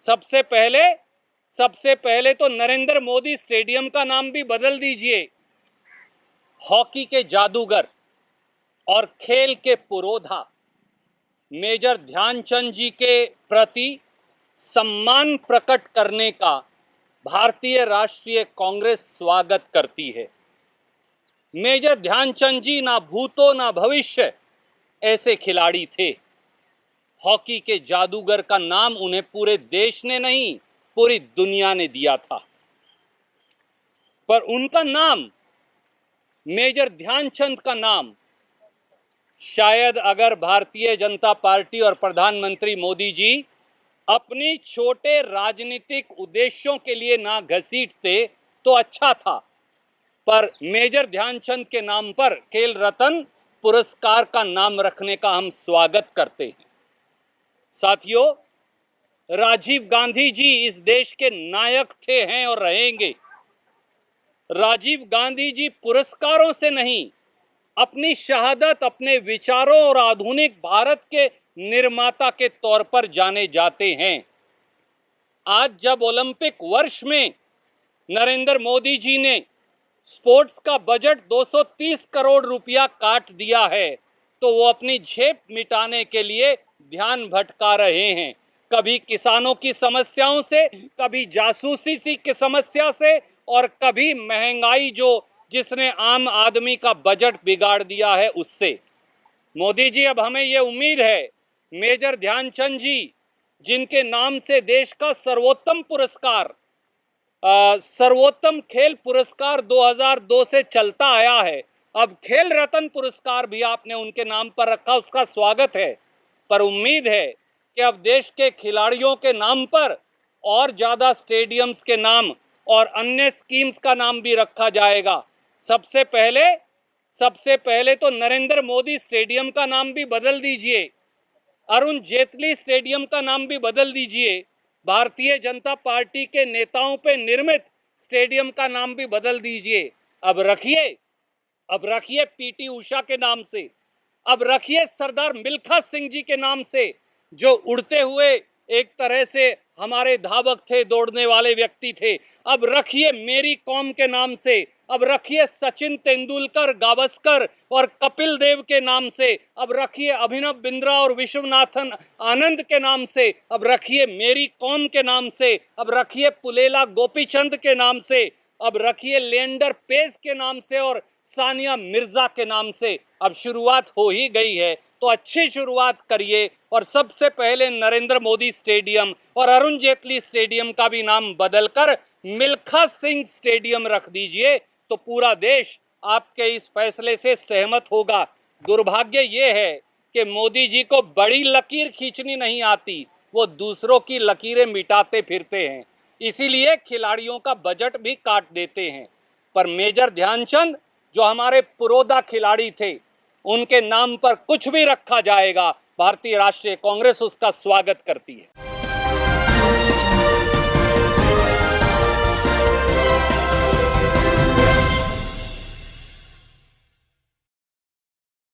सबसे पहले तो नरेंद्र मोदी स्टेडियम का नाम भी बदल दीजिए। हॉकी के जादूगर और खेल के पुरोधा मेजर ध्यानचंद जी के प्रति सम्मान प्रकट करने का भारतीय राष्ट्रीय कांग्रेस स्वागत करती है। मेजर ध्यानचंद जी ना भूतो ना भविष्य ऐसे खिलाड़ी थे। हॉकी के जादूगर का नाम उन्हें पूरे देश ने नहीं, पूरी दुनिया ने दिया था। पर उनका नाम, मेजर ध्यानचंद का नाम, शायद अगर भारतीय जनता पार्टी और प्रधानमंत्री मोदी जी अपनी छोटे राजनीतिक उद्देश्यों के लिए ना घसीटते तो अच्छा था। पर मेजर ध्यानचंद के नाम पर खेल रत्न पुरस्कार का नाम रखने का हम स्वागत करते हैं। साथियों, राजीव गांधी जी इस देश के नायक थे, हैं और रहेंगे। राजीव गांधी जी पुरस्कारों से नहीं, अपनी शहादत, अपने विचारों और आधुनिक भारत के निर्माता के तौर पर जाने जाते हैं। आज जब ओलंपिक वर्ष में नरेंद्र मोदी जी ने स्पोर्ट्स का बजट 230 करोड़ रुपया काट दिया है, तो वो अपनी झेप मिटाने के लिए ध्यान भटका रहे हैं। कभी किसानों की समस्याओं से, कभी जासूसी की समस्या से, और कभी महंगाई जिसने आम आदमी का बजट बिगाड़ दिया है उससे। मोदी जी, अब हमें ये उम्मीद है मेजर ध्यानचंद जी, जिनके नाम से देश का सर्वोत्तम पुरस्कार, सर्वोत्तम खेल पुरस्कार 2002 से चलता आया है, अब खेल रत्न पुरस्कार भी आपने उनके नाम पर रखा, उसका स्वागत है। पर उम्मीद है कि अब देश के खिलाड़ियों के नाम पर और ज्यादा स्टेडियम्स के नाम और अन्य स्कीम्स का नाम भी रखा जाएगा। सबसे पहले तो नरेंद्र मोदी स्टेडियम का नाम भी बदल दीजिए, अरुण जेटली स्टेडियम का नाम भी बदल दीजिए, भारतीय जनता पार्टी के नेताओं पे निर्मित स्टेडियम का नाम भी बदल दीजिए। अब रखिए पीटी उषा के नाम से, अब रखिए सरदार मिल्खा सिंह जी के नाम से, जो उड़ते हुए एक तरह से हमारे धावक थे, दौड़ने वाले व्यक्ति थे। अब रखिए मेरी कॉम के नाम से, अब रखिए सचिन तेंदुलकर, गावस्कर और कपिल देव के नाम से, अब रखिए अभिनव बिंद्रा और विश्वनाथन आनंद के नाम से, अब रखिए मेरी कॉम के नाम से, अब रखिए पुलेला गोपीचंद के नाम से, अब रखिए लिएंडर पेस के नाम से और सानिया मिर्जा के नाम से। अब शुरुआत हो ही गई है तो अच्छी शुरुआत करिए और सबसे पहले नरेंद्र मोदी स्टेडियम और अरुण जेटली स्टेडियम का भी नाम बदलकर मिल्खा सिंह स्टेडियम रख दीजिए, तो पूरा देश आपके इस फैसले से सहमत होगा। दुर्भाग्य ये है कि मोदी जी को बड़ी लकीर खींचनी नहीं आती, वो दूसरों की लकीरें मिटाते फिरते हैं, इसीलिए खिलाड़ियों का बजट भी काट देते हैं। पर मेजर ध्यानचंद, जो हमारे पुरोधा खिलाड़ी थे, उनके नाम पर कुछ भी रखा जाएगा, भारतीय राष्ट्रीय कांग्रेस उसका स्वागत करती है।